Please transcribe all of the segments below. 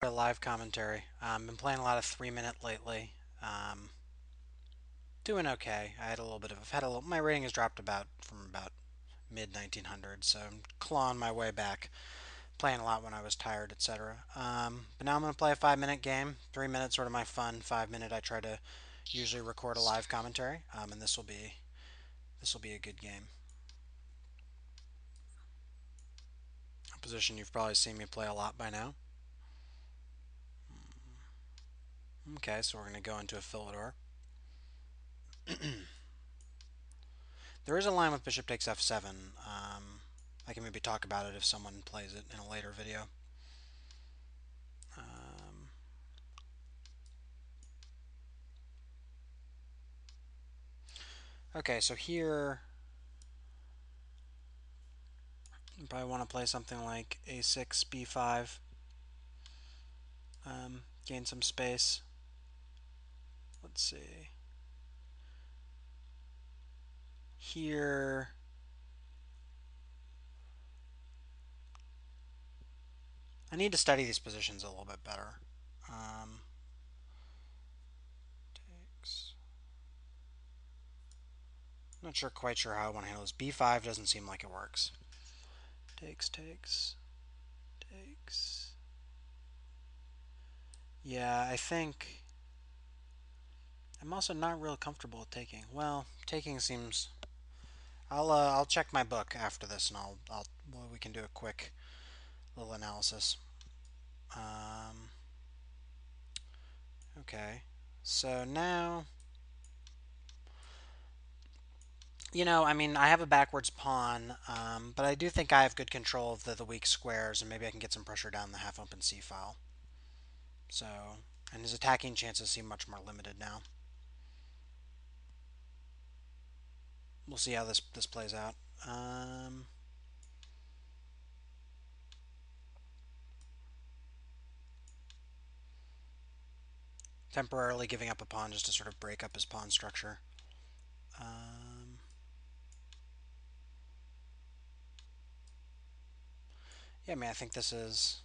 A live commentary. Been playing a lot of 3 minute lately. Doing okay. I had a little bit of had a little. My rating has dropped about from about mid 1900s, so I'm clawing my way back. Playing a lot when I was tired, etc. But now I'm gonna play a 5 minute game. 3 minutes sort of my fun. 5 minute I try to usually record a live commentary. And this will be a good game. A position you've probably seen me play a lot by now. Okay, so we're gonna go into a Philidor. There is a line with bishop takes f7. I can maybe talk about it if someone plays it in a later video. Um, okay, so here you probably want to play something like a6, b5, gain some space. Let's see. Here, I need to study these positions a little bit better. Um, takes. Not sure, quite sure how I want to handle this. b5 doesn't seem like it works. Takes, takes, takes. Yeah, I think I'm also not real comfortable with taking. Well, taking seems. I'll check my book after this, and well, we can do a quick little analysis. Um, okay, so now I mean, I have a backwards pawn, but I do think I have good control of the weak squares, and maybe I can get some pressure down the half-open c file. So, and his attacking chances seem much more limited now. We'll see how this plays out. Temporarily giving up a pawn just to sort of break up his pawn structure. Yeah, I mean, I think this is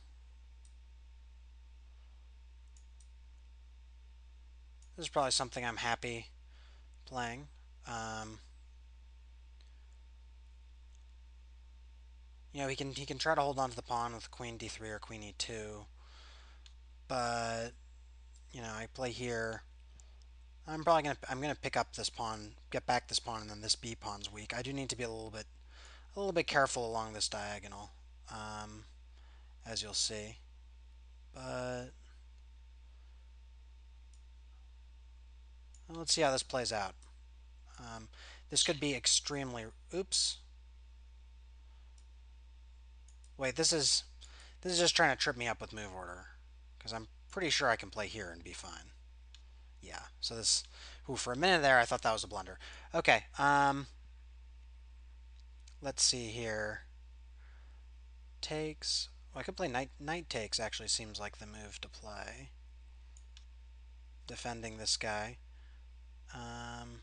probably something I'm happy playing. Um, he can try to hold on to the pawn with queen d3 or queen e2, but I play here. I'm gonna pick up this pawn, get back this pawn, and then this b pawn's weak. I do need to be a little bit careful along this diagonal, um, as you'll see. But well, let's see how this plays out. Um, this could be extremely. Oops. Wait, this is just trying to trip me up with move order, because I'm pretty sure I can play here and be fine. Yeah. So this. Ooh, for a minute there, I thought that was a blunder. Okay. Let's see here. Takes. Well, I could play knight takes. Actually, seems like the move to play. Defending this guy. Um,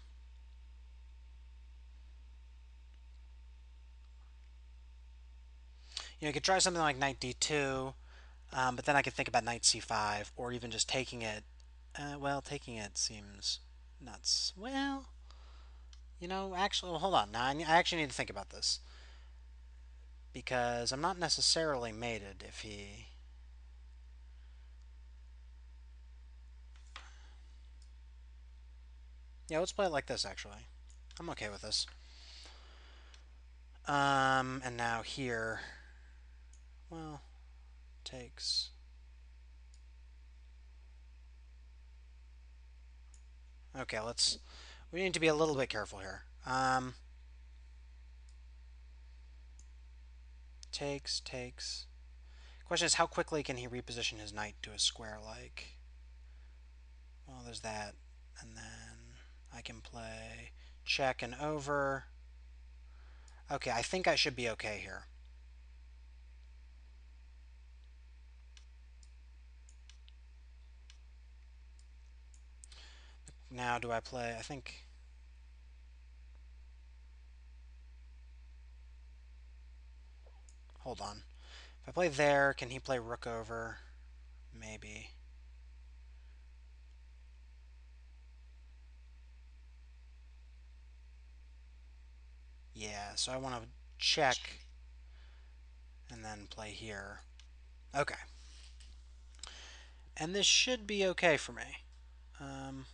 you could try something like knight d2, but then I could think about knight c5, or even just taking it. Well, taking it seems nuts. Well, actually, well, hold on. Now, I actually need to think about this, because I'm not necessarily mated if he. Yeah, let's play it like this, actually. I'm okay with this. And now here. Well, takes. Okay, we need to be a little bit careful here. Takes. Question is, how quickly can he reposition his knight to a square like? Well, there's that. And then I can play check and over. Okay, I think I should be okay here. Now, do I play? I think. Hold on. If I play there, can he play rook over? maybe. Yeah, so I want to check and then play here. Okay. And this should be okay for me. Um,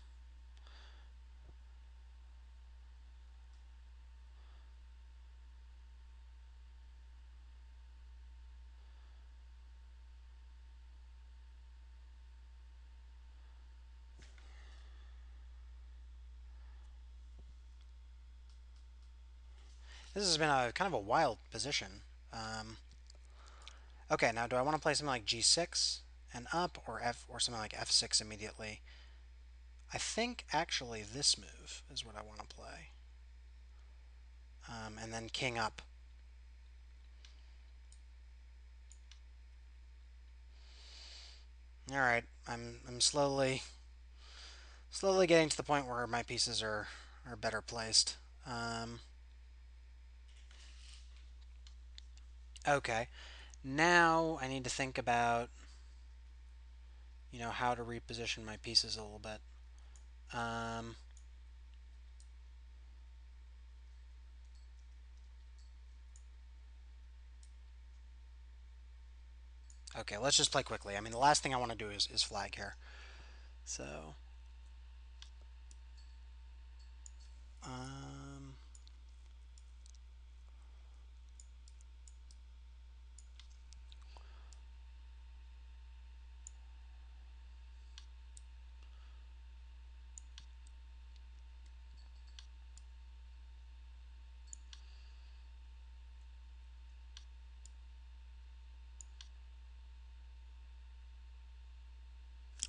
this has been a kind of a wild position. Um, okay, now do I want to play something like g6 and up, or f, or something like f6 immediately? I think actually this move is what I want to play, and then king up. All right, I'm slowly getting to the point where my pieces are better placed. Um, okay, now I need to think about how to reposition my pieces a little bit. Um, okay, let's just play quickly. I mean, the last thing I want to do is flag here. So, um,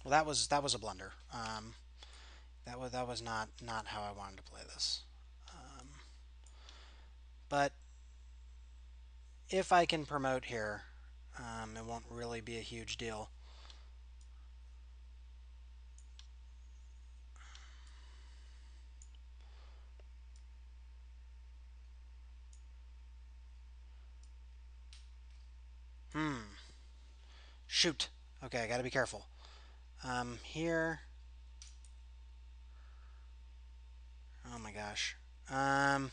well, that was a blunder. That was not how I wanted to play this. Um, but if I can promote here, it won't really be a huge deal. Hmm. Shoot. Okay, I got to be careful. Here. Oh my gosh. Um,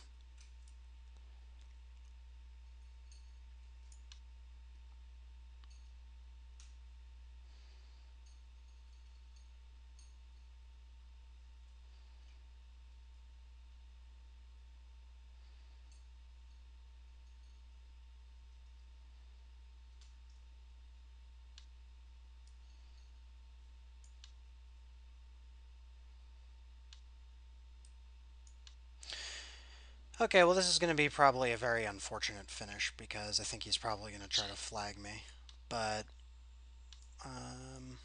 okay, well, this is going to be probably a very unfortunate finish because I think he's probably going to try to flag me. But, um,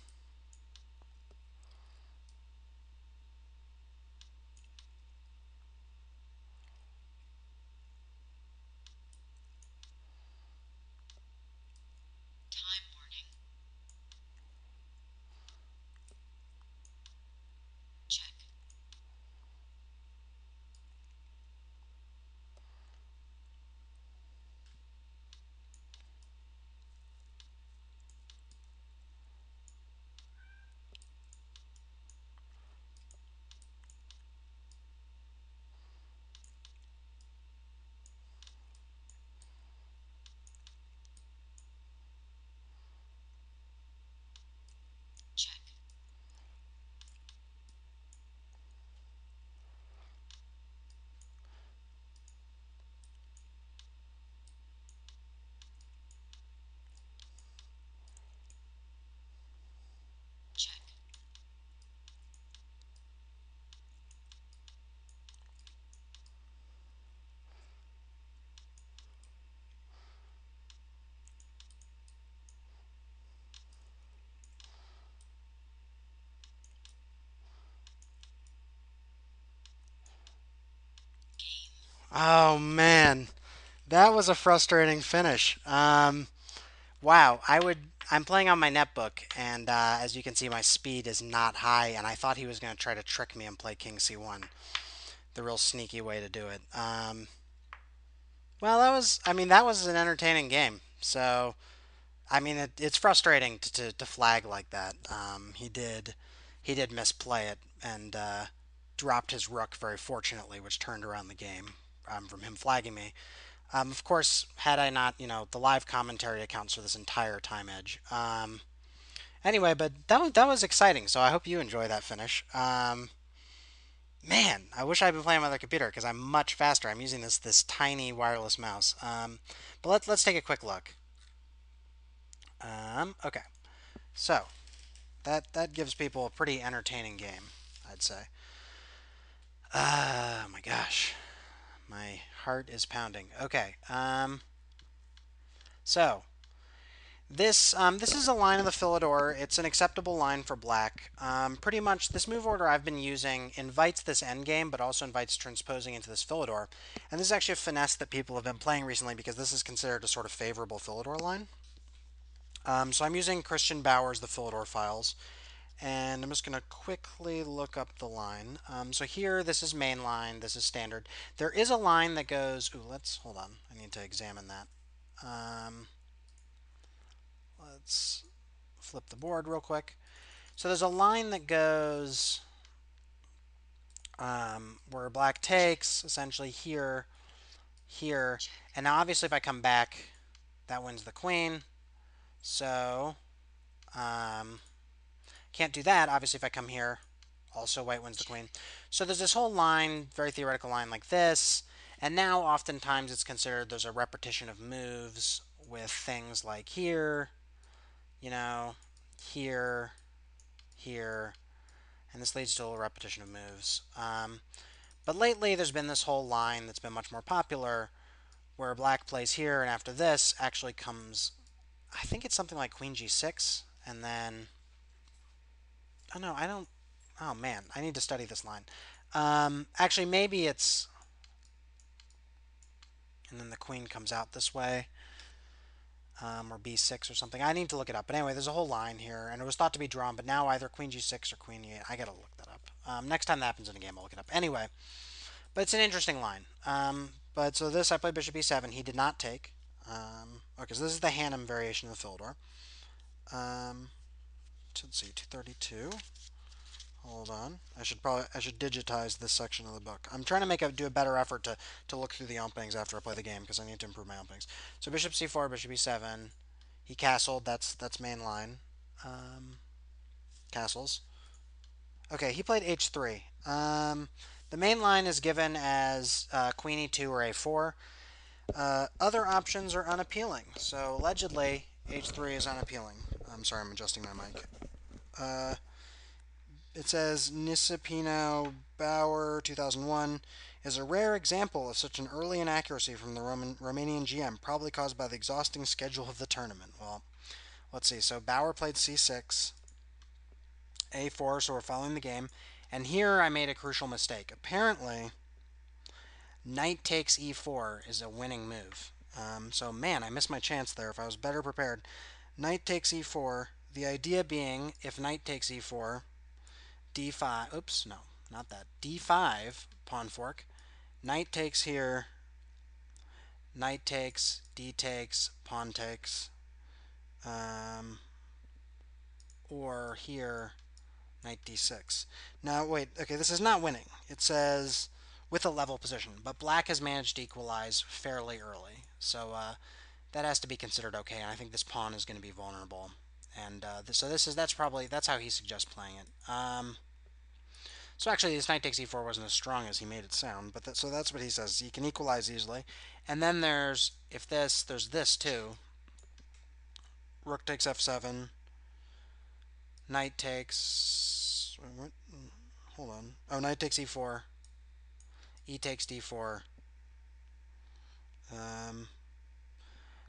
oh man, that was a frustrating finish. Wow, I'm playing on my netbook, and as you can see, my speed is not high, and I thought he was going to try to trick me and play King C1, the real sneaky way to do it. Well, I mean, that was an entertaining game. So I mean, it's frustrating to flag like that. He did misplay it and dropped his rook very fortunately, which turned around the game from him flagging me. Of course, had I not, the live commentary accounts for this entire time edge. Anyway, but that was exciting. So I hope you enjoy that finish. Man, I wish I'd been playing on my computer because I'm much faster. I'm using this tiny wireless mouse. But let's take a quick look. Okay, so that gives people a pretty entertaining game, I'd say. Oh my gosh, my heart is pounding. Okay, so this is a line of the Philidor. It's an acceptable line for black. Pretty much this move order I've been using invites this endgame, but also invites transposing into this Philidor. And this is actually a finesse that people have been playing recently because this is considered a sort of favorable Philidor line. So I'm using Christian Bauer's The Philidor Files, and I'm just going to quickly look up the line. So here, this is main line, this is standard. There is a line that goes, ooh, let's, hold on, I need to examine that. Let's flip the board real quick. So there's a line that goes where black takes, essentially here, here, and now obviously if I come back, that wins the queen. So can't do that. Obviously if I come here, also white wins the queen. So there's this whole line, very theoretical line like this, and now oftentimes it's considered there's a repetition of moves with things like here, you know, here, here, and this leads to a repetition of moves. But lately, there's been this whole line that's been much more popular, where black plays here, and after this actually comes, I think it's something like queen g6, and then, oh no, I don't, oh man, I need to study this line. Actually, maybe it's, and then the queen comes out this way, or b6 or something. I need to look it up. But anyway, there's a whole line here, and it was thought to be drawn, but now either queen g6 or queen e8. I gotta look that up. Next time that happens in a game, I'll look it up. Anyway, but it's an interesting line. But so this, I played bishop e7. He did not take. Okay, so this is the Hannum variation of the Philidor. Let's see, 232. Hold on. I should digitize this section of the book. I'm trying to do a better effort to look through the openings after I play the game because I need to improve my openings. So bishop c4, bishop e7. He castled. That's main line. Castles. Okay, he played h3. The main line is given as queen e2 or a4. Other options are unappealing. So allegedly, h3 is unappealing. I'm sorry, I'm adjusting my mic. It says Nisipino Bauer 2001 is a rare example of such an early inaccuracy from the Romanian GM, probably caused by the exhausting schedule of the tournament. Well, let's see. So Bauer played c6, a4, so we're following the game. And here I made a crucial mistake. Apparently, knight takes e4 is a winning move. So man, I missed my chance there. If I was better prepared, knight takes e4. The idea being, if knight takes e4, d5. Oops, no, not that. d5 pawn fork. Knight takes here. Knight takes, d takes, pawn takes. Or here, knight d6. Now, wait, okay, this is not winning. It says with a level position, but black has managed to equalize fairly early. So that has to be considered okay, and I think this pawn is going to be vulnerable. And so that's how he suggests playing it. So actually, this knight takes e4 wasn't as strong as he made it sound, but so that's what he says. He can equalize easily. And then there's this too. Rook takes f7. Knight takes. What? Hold on. Oh, knight takes e4. E takes d4.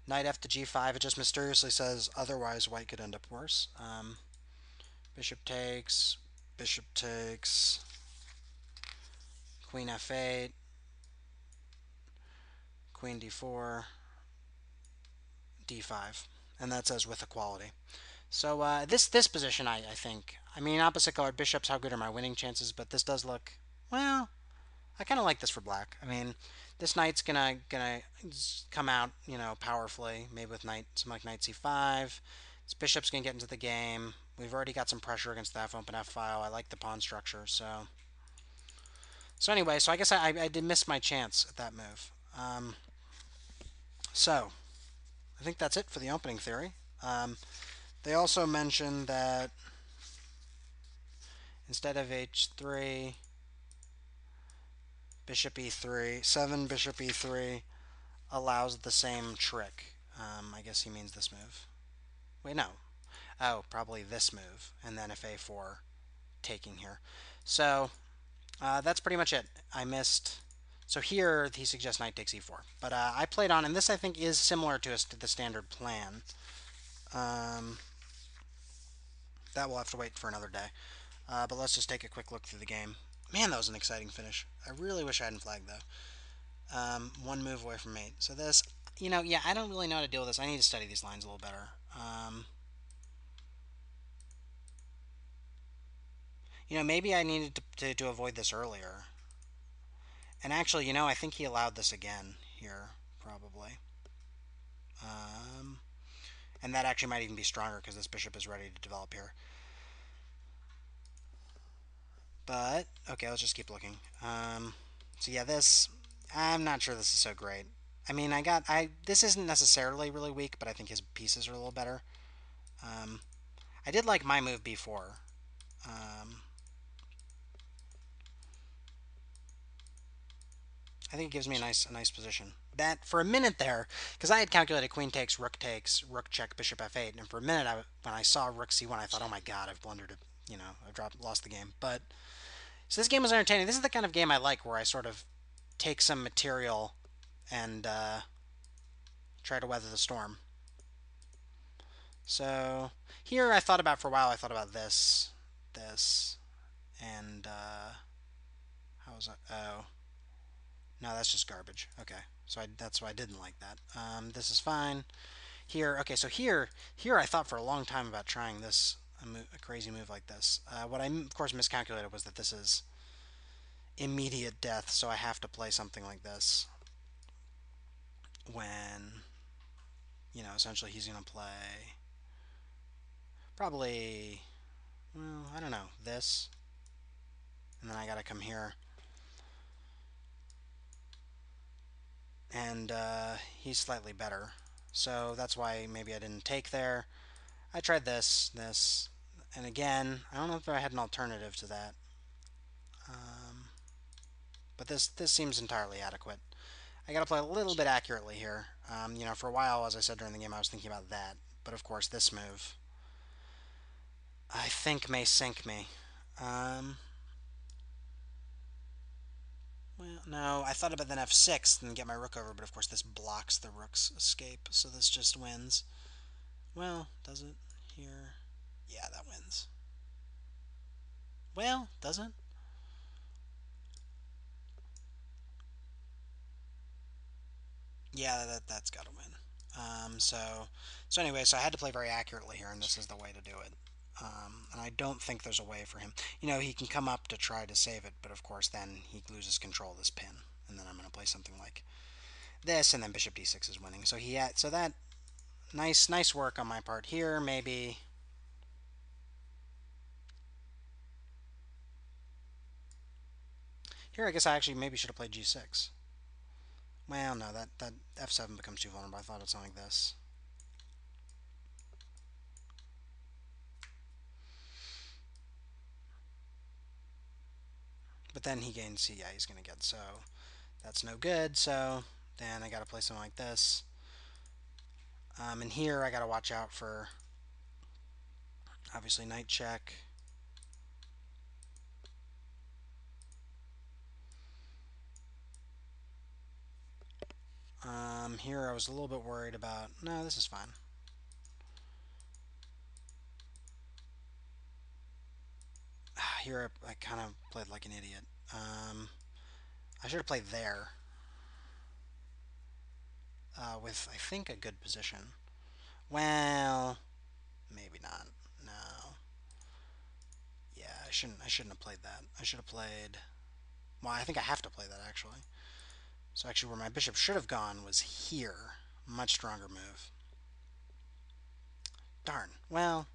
Knight f to g5. It just mysteriously says otherwise white could end up worse. Bishop takes. Bishop takes. Queen f8. Queen d4. d5. And that says with equality. So this position, I think, I mean, opposite colored bishops, how good are my winning chances? But this does look, well, I kind of like this for black. I mean, this knight's gonna come out, powerfully. Maybe with knight, something like knight c5. This bishop's gonna get into the game. We've already got some pressure against the f-open f-file. I like the pawn structure, so anyway, so I guess I did miss my chance at that move. So I think that's it for the opening theory. They also mentioned that instead of h3, bishop e3, 7 bishop e3 allows the same trick. I guess he means this move. Wait, no. Oh, probably this move, and then if a4, taking here. So that's pretty much it. I missed. So here he suggests knight takes e4, but I played on, and this I think is similar to the standard plan. Um, that we'll have to wait for another day. But let's just take a quick look through the game. Man, that was an exciting finish. I really wish I hadn't flagged though. One move away from mate. So this, yeah, I don't really know how to deal with this. I need to study these lines a little better. Maybe I needed to avoid this earlier. And actually, I think he allowed this again here, probably. Um, and that actually might even be stronger because this bishop is ready to develop here. But, okay, let's just keep looking. So yeah, I'm not sure this is so great. I mean, this isn't necessarily really weak, but I think his pieces are a little better. I did like my move before. I think it gives me a nice position. That for a minute there, because I had calculated queen takes, rook check, bishop f8, and for a minute, when I saw rook c1, I thought, oh my god, I've blundered it. I've lost the game. But so this game was entertaining. This is the kind of game I like, where I sort of take some material and try to weather the storm. So here, I thought about for a while. I thought about this, and how was I? Oh, no, that's just garbage. Okay, so that's why I didn't like that. This is fine. Here, okay, so here I thought for a long time about trying a crazy move like this. What I, of course, miscalculated was that this is immediate death, so I have to play something like this when, essentially he's going to play probably, well, I don't know, this, and then I got to come here. And he's slightly better, so that's why maybe I didn't take there. I tried this, and again, I don't know if I had an alternative to that. But this seems entirely adequate. I gotta play a little bit accurately here. For a while, as I said during the game, I was thinking about that. But of course, this move, I think, may sink me. Well, no, I thought about then f6 and get my rook over, but of course this blocks the rook's escape, so this just wins. Well, does it? Here. Yeah, that wins. Well, does it? Yeah, that's got to win. So anyway, so I had to play very accurately here, and this is the way to do it. And I don't think there's a way for him. He can come up to try to save it, but of course then he loses control of this pin, and then I'm going to play something like this, and then bishop d6 is winning. So that nice work on my part here. Maybe here I guess I actually maybe should have played g6. Well, no, that f7 becomes too vulnerable. I thought it's something like this. But then he gains C. Yeah, he's going to get so. That's no good. So then I got to play something like this. And here I got to watch out for obviously knight check. Here I was a little bit worried about. No, this is fine. Here I kind of played like an idiot. I should have played there with I think a good position. Well, maybe not. No. Yeah, I shouldn't have played that. I should have played Well, I think I have to play that, actually. So actually where my bishop should have gone was here. Much stronger move. Darn. Well,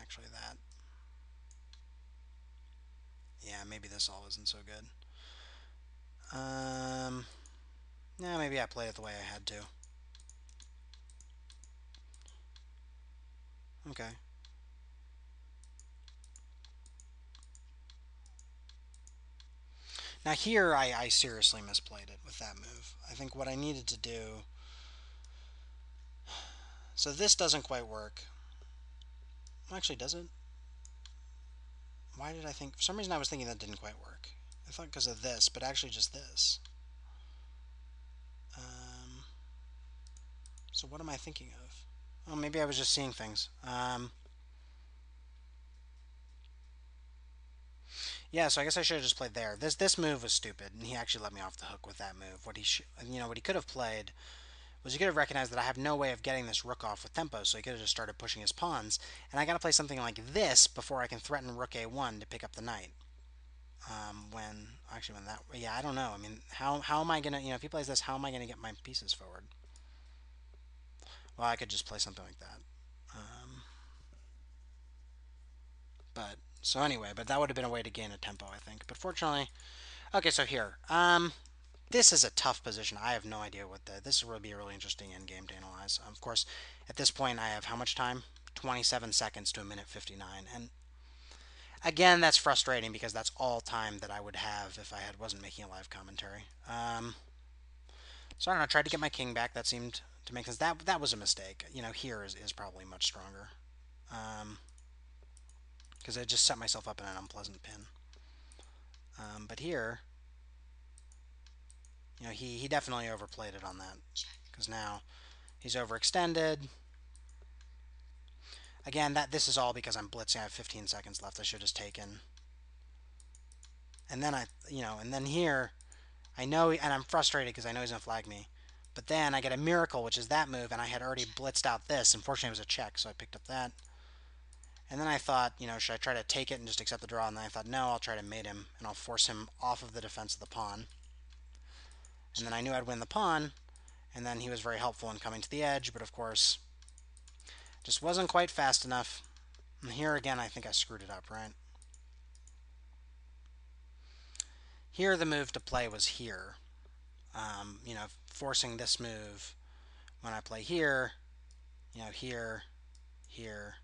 actually that. Yeah, maybe this all isn't so good. Yeah, maybe I played it the way I had to. Okay. Now here, I seriously misplayed it with that move. I think what I needed to do... So this doesn't quite work. Actually, does it? Why did I think... For some reason I was thinking that didn't quite work. I thought because of this, but actually just this. Um, so what am I thinking of? Oh, maybe I was just seeing things. Yeah, so I guess I should have just played there. This move was stupid, and he actually let me off the hook with that move. What he could have played was he could have recognized that I have no way of getting this rook off with tempo, so he could have just started pushing his pawns, and I got to play something like this before I can threaten rook a1 to pick up the knight. When that, yeah, I don't know. I mean, how am I gonna, if he plays this, how am I gonna get my pieces forward? Well, I could just play something like that. Um, but so anyway, but that would have been a way to gain a tempo, I think. But fortunately, okay. So here, this is a tough position. I have no idea what this will be a really interesting endgame to analyze. Of course, at this point, I have how much time? 27 seconds to a minute 59, and again, that's frustrating because that's all time that I would have if I wasn't making a live commentary. So I don't know. I tried to get my king back. That seemed to make sense. That was a mistake. Here is probably much stronger. Because I just set myself up in an unpleasant pin. But here, he definitely overplayed it on that. Because now he's overextended. Again, this is all because I'm blitzing. I have 15 seconds left. I should have just taken. And then and then here, I know, and I'm frustrated because I know he's gonna flag me. But then I get a miracle, which is that move, and I had already blitzed out this. Unfortunately, it was a check, so I picked up that. And then I thought, should I try to take it and just accept the draw? And then I thought, no, I'll try to mate him, and I'll force him off of the defense of the pawn. And then I knew I'd win the pawn, and then he was very helpful in coming to the edge, but of course, just wasn't quite fast enough. And here again, I think I screwed it up, right? Here, the move to play was here. Forcing this move when I play here, here, here,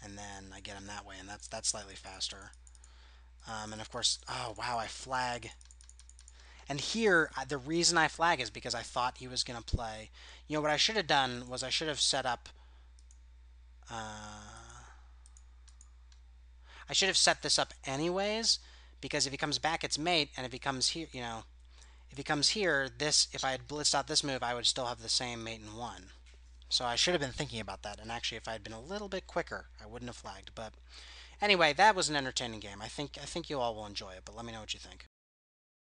and then I get him that way, and that's slightly faster. And of course, oh wow, I flag. And here, the reason I flag is because I thought he was going to play. What I should have done was I should have set up. I should have set this up anyways, because if he comes back, it's mate, and if he comes here, if he comes here, if I had blitzed out this move, I would still have the same mate in one. So I should have been thinking about that, and actually, if I had been a little bit quicker, I wouldn't have flagged. But anyway, that was an entertaining game. I think you all will enjoy it, but let me know what you think.